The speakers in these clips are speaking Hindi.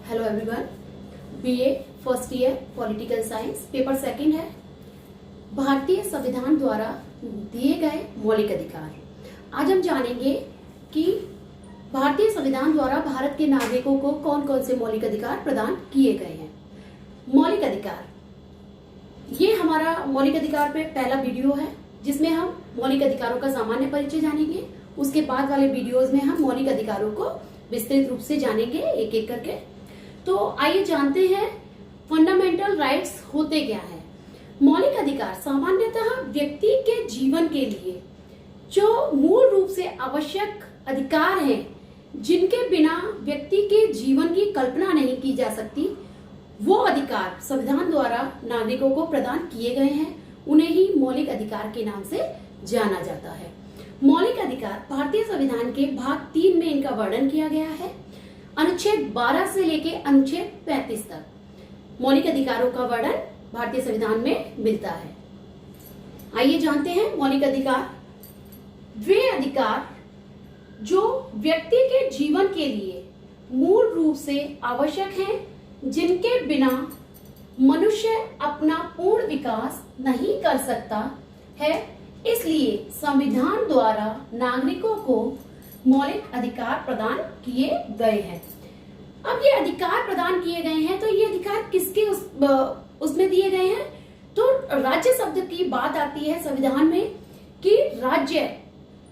Hello everyone. BA first year political science paper second है। भारतीय संविधान द्वारा दिए गए मौलिक अधिकार। आज हम जानेंगे कि भारतीय संविधान द्वारा भारत के नागरिकों को कौन कौन से मौलिक अधिकार प्रदान किए गए हैं। मौलिक अधिकार, ये हमारा मौलिक अधिकार पे पहला वीडियो है जिसमें हम मौलिक अधिकारों का सामान्य परिचय जानेंगे। उसके बाद वाले वीडियोस में हम मौलिक अधिकारों को विस्तृत रूप से जानेंगे एक एक करके। तो आइए जानते हैं फंडामेंटल राइट्स होते क्या है। मौलिक अधिकार सामान्यतः व्यक्ति के जीवन के लिए जो मूल रूप से आवश्यक अधिकार हैं, जिनके बिना व्यक्ति के जीवन की कल्पना नहीं की जा सकती, वो अधिकार संविधान द्वारा नागरिकों को प्रदान किए गए हैं। उन्हें ही मौलिक अधिकार के नाम से जाना जाता है। मौलिक अधिकार भारतीय संविधान के भाग 3 में इनका वर्णन किया गया है। अनुच्छेद 12 से लेके अनुच्छेद 35 तक मौलिक अधिकारों का वर्णन भारतीय संविधान में मिलता है। आइए जानते हैं मौलिक अधिकार। वे अधिकार जो व्यक्ति के जीवन के लिए मूल रूप से आवश्यक हैं, जिनके बिना मनुष्य अपना पूर्ण विकास नहीं कर सकता है, इसलिए संविधान द्वारा नागरिकों को मौलिक अधिकार प्रदान किए गए हैं। अब ये अधिकार प्रदान किए गए हैं तो ये अधिकार किसके उसमें दिए गए हैं? तो राज्य शब्द की बात आती है संविधान में कि राज्य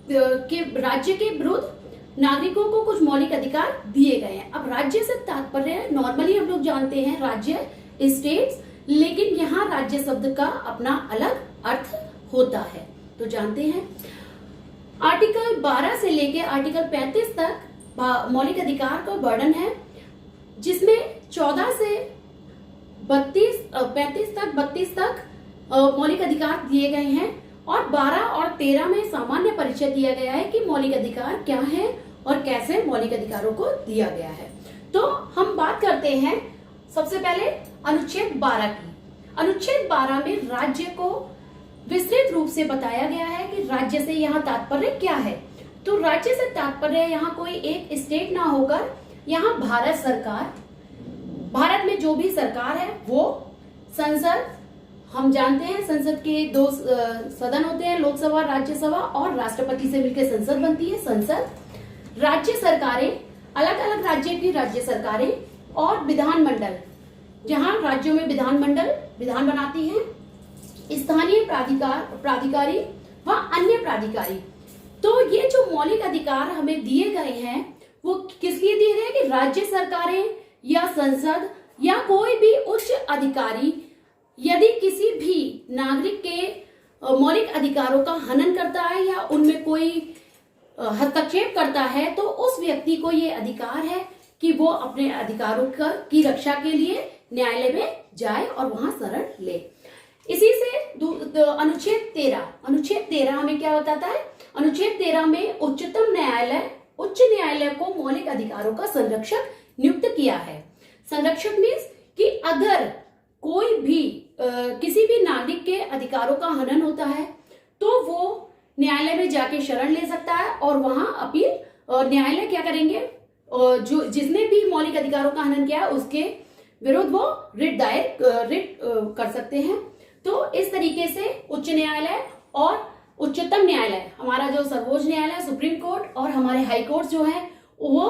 के विरुद्ध नागरिकों को कुछ मौलिक अधिकार दिए गए हैं। अब राज्य से तात्पर्य है, नॉर्मली हम लोग जानते हैं राज्य, स्टेट्स, लेकिन यहाँ राज्य शब्द का अपना अलग अर्थ होता है। तो जानते हैं आर्टिकल 12 से लेकर आर्टिकल 35 तक मौलिक अधिकार का वर्णन है, जिसमें 14 से 32 तक मौलिक अधिकार दिए गए हैं और 12 और 13 में सामान्य परिचय दिया गया है कि मौलिक अधिकार क्या है और कैसे मौलिक अधिकारों को दिया गया है। तो हम बात करते हैं सबसे पहले अनुच्छेद 12 की। अनुच्छेद 12 में राज्य को विस्तृत रूप से बताया गया है कि राज्य से यहाँ तात्पर्य क्या है। तो राज्य से तात्पर्य यहाँ कोई एक स्टेट ना होकर यहाँ भारत सरकार, भारत में जो भी सरकार है वो, संसद, हम जानते हैं संसद के 2 सदन होते हैं, लोकसभा, राज्यसभा, और राष्ट्रपति से मिलकर संसद बनती है संसद। राज्य सरकारें, अलग अलग राज्य की राज्य सरकारें, और विधानमंडल, जहाँ राज्यों में विधानमंडल विधान बनाती है, स्थानीय प्राधिकारी व अन्य प्राधिकारी। तो ये जो मौलिक अधिकार हमें दिए गए हैं वो किस लिए दिए गए कि राज्य सरकारें या संसद या कोई भी उच्च अधिकारी यदि किसी भी नागरिक के मौलिक अधिकारों का हनन करता है या उनमें कोई हस्तक्षेप करता है, तो उस व्यक्ति को ये अधिकार है कि वो अपने अधिकारों की रक्षा के लिए न्यायालय में जाए और वहां शरण ले। इसी से अनुच्छेद 13 हमें क्या बताता है? अनुच्छेद 13 में उच्च न्यायालय को मौलिक अधिकारों का संरक्षक नियुक्त किया है। संरक्षक मीन्स कि अगर कोई भी किसी भी नागरिक के अधिकारों का हनन होता है तो वो न्यायालय में जाके शरण ले सकता है और वहां अपील, और न्यायालय क्या करेंगे, जो जिसने भी मौलिक अधिकारों का हनन किया है उसके विरुद्ध वो रिट कर सकते हैं। तो इस तरीके से उच्च न्यायालय और उच्चतम न्यायालय, हमारा जो सर्वोच्च न्यायालय, सुप्रीम कोर्ट, और हमारे हाई कोर्ट जो है, वो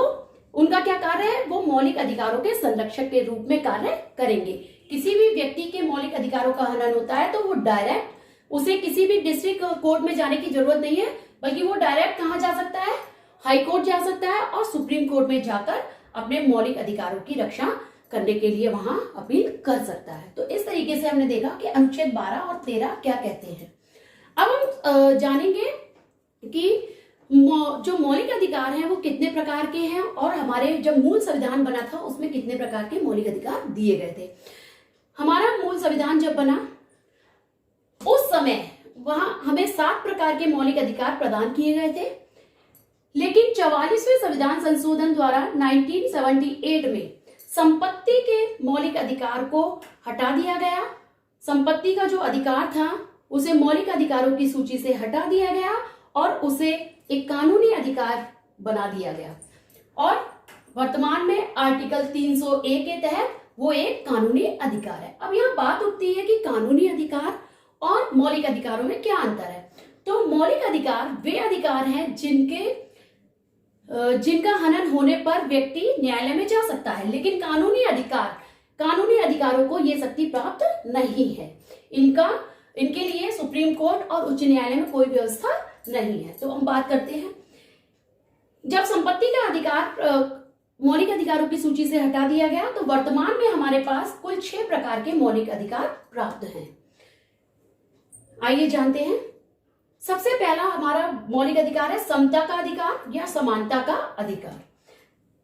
उनका क्या कार्य है, वो मौलिक अधिकारों के संरक्षक के रूप में कार्य करेंगे। किसी भी व्यक्ति के मौलिक अधिकारों का हनन होता है तो वो डायरेक्ट, उसे किसी भी डिस्ट्रिक्ट कोर्ट में जाने की जरूरत नहीं है, बल्कि वो डायरेक्ट कहाँ जा सकता है, हाई कोर्ट जा सकता है और सुप्रीम कोर्ट में जाकर अपने मौलिक अधिकारों की रक्षा करने के लिए वहां अपील कर सकता है। तो इस तरीके से हमने देखा कि अनुच्छेद 12 और 13 क्या कहते हैं। अब हम जानेंगे कि जो मौलिक अधिकार हैं वो कितने प्रकार के हैं और हमारे जब मूल संविधान बना था उसमें कितने प्रकार के मौलिक अधिकार दिए गए थे। हमारा मूल संविधान जब बना उस समय वहां हमें 7 प्रकार के मौलिक अधिकार प्रदान किए गए थे, लेकिन 44वें संविधान संशोधन द्वारा 1978 में संपत्ति के मौलिक अधिकार को हटा दिया गया। संपत्ति का जो अधिकार था उसे मौलिक अधिकारों की सूची से हटा दिया गया और उसे एक कानूनी अधिकार बना दिया गया। और वर्तमान में आर्टिकल 301 के तहत वो एक कानूनी अधिकार है। अब यहाँ बात उठती है कि कानूनी अधिकार और मौलिक अधिकारों में क्या अंतर है। तो मौलिक अधिकार वे अधिकार हैं जिनका हनन होने पर व्यक्ति न्यायालय में जा सकता है, लेकिन कानूनी अधिकारों को ये शक्ति प्राप्त नहीं है। इनके लिए सुप्रीम कोर्ट और उच्च न्यायालय में कोई व्यवस्था नहीं है। तो हम बात करते हैं, जब संपत्ति का अधिकार मौलिक अधिकारों की सूची से हटा दिया गया तो वर्तमान में हमारे पास कुल 6 प्रकार के मौलिक अधिकार प्राप्त हैं। आइए जानते हैं। सबसे पहला हमारा मौलिक अधिकार है समता का अधिकार या समानता का अधिकार।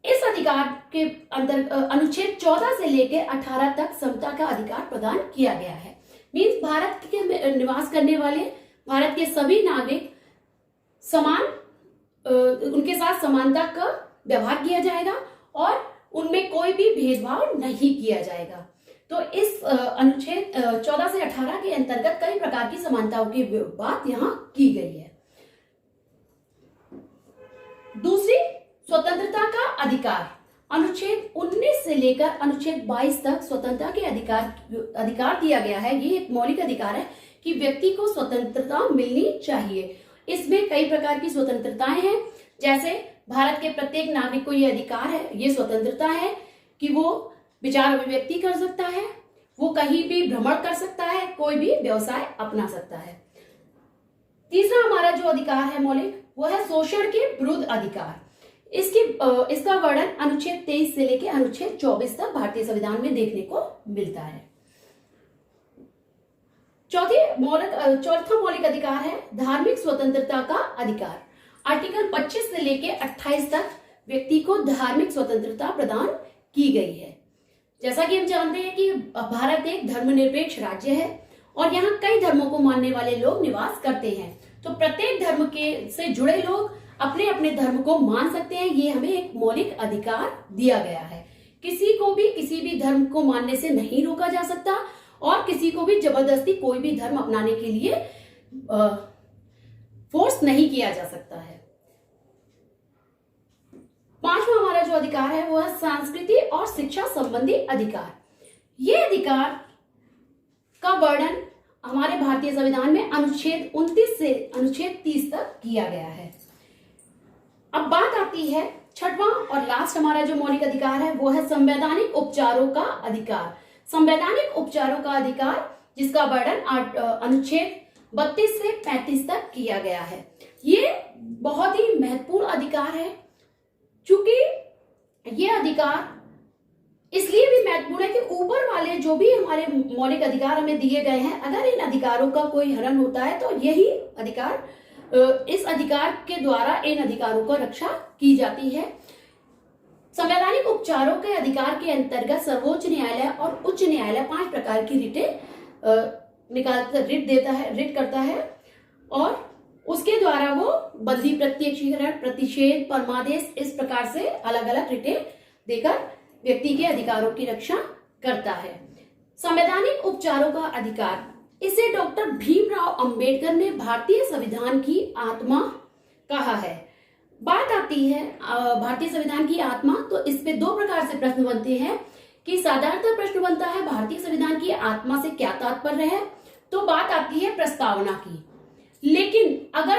इस अधिकार के अंदर अनुच्छेद 14 से लेकर 18 तक समता का अधिकार प्रदान किया गया है। मीन्स भारत के निवास करने वाले भारत के सभी नागरिक उनके साथ समानता का व्यवहार किया जाएगा और उनमें कोई भी भेदभाव नहीं किया जाएगा। तो इस अनुच्छेद 14 से 18 के अंतर्गत कई प्रकार की समानताओं की बात यहाँ की गई है। दूसरी, स्वतंत्रता का अधिकार। अनुच्छेद 19 से लेकर अनुच्छेद 22 तक स्वतंत्रता के अधिकार दिया गया है। ये एक मौलिक अधिकार है कि व्यक्ति को स्वतंत्रता मिलनी चाहिए। इसमें कई प्रकार की स्वतंत्रताएं हैं, जैसे भारत के प्रत्येक नागरिक को ये अधिकार है, ये स्वतंत्रता है कि वो विचार अभिव्यक्ति कर सकता है, वो कहीं भी भ्रमण कर सकता है, कोई भी व्यवसाय अपना सकता है। तीसरा हमारा जो अधिकार है मौलिक, वो है शोषण के विरुद्ध अधिकार। इसका वर्णन अनुच्छेद 23 से लेकर अनुच्छेद 24 तक भारतीय संविधान में देखने को मिलता है। चौथा मौलिक अधिकार है धार्मिक स्वतंत्रता का अधिकार। आर्टिकल 25 से लेकर 28 तक व्यक्ति को धार्मिक स्वतंत्रता प्रदान की गई है। जैसा कि हम जानते हैं कि भारत एक धर्मनिरपेक्ष राज्य है और यहाँ कई धर्मों को मानने वाले लोग निवास करते हैं। तो प्रत्येक धर्म से जुड़े लोग अपने अपने धर्म को मान सकते हैं। ये हमें एक मौलिक अधिकार दिया गया है। किसी को भी किसी भी धर्म को मानने से नहीं रोका जा सकता और किसी को भी जबरदस्ती कोई भी धर्म अपनाने के लिए फोर्स नहीं किया जा सकता है। पांचवा हमारा जो अधिकार है वो है संस्कृति और शिक्षा संबंधी अधिकार। ये अधिकार का वर्णन हमारे भारतीय संविधान में अनुच्छेद 29 से अनुच्छेद 30 तक किया गया है। अब बात आती है छठवां और लास्ट हमारा जो मौलिक अधिकार है वो है संवैधानिक उपचारों का अधिकार। संवैधानिक उपचारों का अधिकार जिसका वर्णन अनुच्छेद 32 से 35 तक किया गया है। ये बहुत ही महत्वपूर्ण अधिकार है, चूंकि ये अधिकार इसलिए भी महत्वपूर्ण है कि ऊपर वाले जो भी हमारे मौलिक अधिकार हमें दिए गए हैं, अगर इन अधिकारों का कोई हनन होता है तो यही अधिकार, इस अधिकार के द्वारा इन अधिकारों को रक्षा की जाती है। संवैधानिक उपचारों के अधिकार के अंतर्गत सर्वोच्च न्यायालय और उच्च न्यायालय 5 प्रकार की रिट करता है और उसके द्वारा वो बंदी प्रत्यक्षीकरण, प्रतिषेध, परमादेश, इस प्रकार से अलग अलग रिटें देकर व्यक्ति के अधिकारों की रक्षा करता है। संवैधानिक उपचारों का अधिकार, इसे डॉक्टर भीमराव अंबेडकर ने भारतीय संविधान की आत्मा कहा है। बात आती है भारतीय संविधान की आत्मा, तो इस पे 2 प्रकार से प्रश्न बनते हैं कि साधारणतः प्रश्न बनता है भारतीय संविधान की आत्मा से क्या तात्पर्य है, तो बात आती है प्रस्तावना की। लेकिन अगर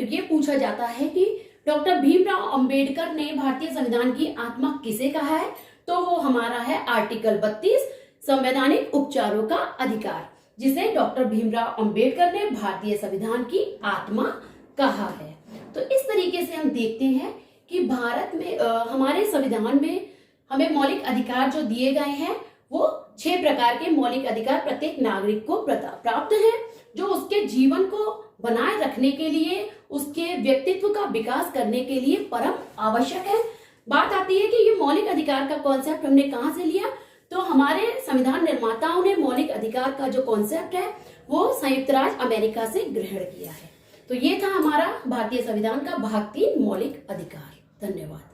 ये पूछा जाता है कि डॉक्टर भीमराव अंबेडकर ने भारतीय संविधान की आत्मा किसे कहा है, तो वो हमारा है आर्टिकल 32 संवैधानिक उपचारों का अधिकार, जिसे डॉक्टर भीमराव अंबेडकर ने भारतीय संविधान की आत्मा कहा है। तो इस तरीके से हम देखते हैं कि भारत में हमारे संविधान में हमें मौलिक अधिकार जो दिए गए हैं वो 6 प्रकार के मौलिक अधिकार प्रत्येक नागरिक को प्राप्त हैं, जो उसके जीवन को बनाए रखने के लिए, उसके व्यक्तित्व का विकास करने के लिए परम आवश्यक है। बात आती है कि ये मौलिक अधिकार का कॉन्सेप्ट हमने कहाँ से लिया, तो हमारे संविधान निर्माताओं ने मौलिक अधिकार का जो कॉन्सेप्ट है वो संयुक्त राज्य अमेरिका से ग्रहण किया है। तो ये था हमारा भारतीय संविधान का भाग 3 मौलिक अधिकार। धन्यवाद।